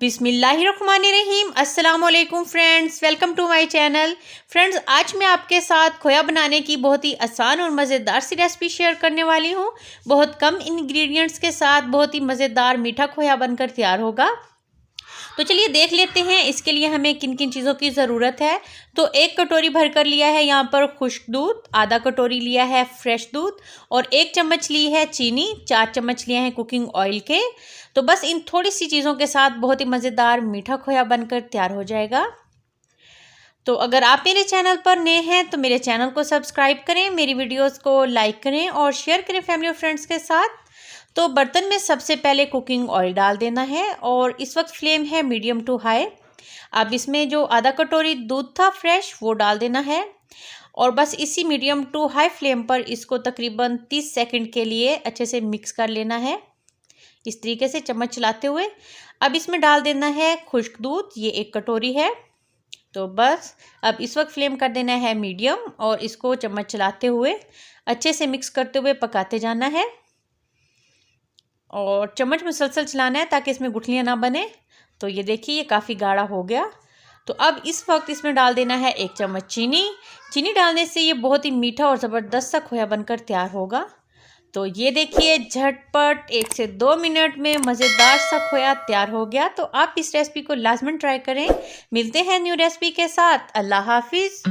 बिस्मिल्लाहिर्रहमानिर्रहीम। अस्सलाम वालेकुम friends, welcome to my channel. Friends, आज मैं आपके साथ खोया बनाने की बहुत ही आसान और मज़ेदार सी रेसिपी शेयर करने वाली हूँ। बहुत कम इंग्रेडिएंट्स के साथ बहुत ही मज़ेदार मीठा खोया बनकर तैयार होगा। तो चलिए देख लेते हैं इसके लिए हमें किन किन चीज़ों की ज़रूरत है। तो 1 कटोरी भर कर लिया है यहाँ पर खुश्क दूध, आधा कटोरी लिया है फ्रेश दूध और 1 चम्मच ली है चीनी, 4 चम्मच लिए हैं कुकिंग ऑयल के। तो बस इन थोड़ी सी चीज़ों के साथ बहुत ही मज़ेदार मीठा खोया बनकर तैयार हो जाएगा। तो अगर आप मेरे चैनल पर नए हैं तो मेरे चैनल को सब्सक्राइब करें, मेरी वीडियोस को लाइक करें और शेयर करें फैमिली और फ्रेंड्स के साथ। तो बर्तन में सबसे पहले कुकिंग ऑयल डाल देना है और इस वक्त फ्लेम है मीडियम टू हाई। अब इसमें जो आधा कटोरी दूध था फ्रेश वो डाल देना है और बस इसी मीडियम टू हाई फ्लेम पर इसको तकरीबन 30 सेकंड के लिए अच्छे से मिक्स कर लेना है, इस तरीके से चम्मच चलाते हुए। अब इसमें डाल देना है खुश्क दूध, ये 1 कटोरी है। तो बस अब इस वक्त फ्लेम कर देना है मीडियम और इसको चम्मच चलाते हुए अच्छे से मिक्स करते हुए पकाते जाना है और चम्मच मुसलसल चलाना है ताकि इसमें गुठलियाँ ना बने। तो ये देखिए ये काफ़ी गाढ़ा हो गया। तो अब इस वक्त इसमें डाल देना है 1 चम्मच चीनी। चीनी डालने से ये बहुत ही मीठा और ज़बरदस्त सा खोया बनकर तैयार होगा। तो ये देखिए झटपट 1 से 2 मिनट में मज़ेदार सा खोया तैयार हो गया। तो आप इस रेसिपी को लाजमन ट्राई करें। मिलते हैं न्यू रेसिपी के साथ। अल्लाह हाफिज़।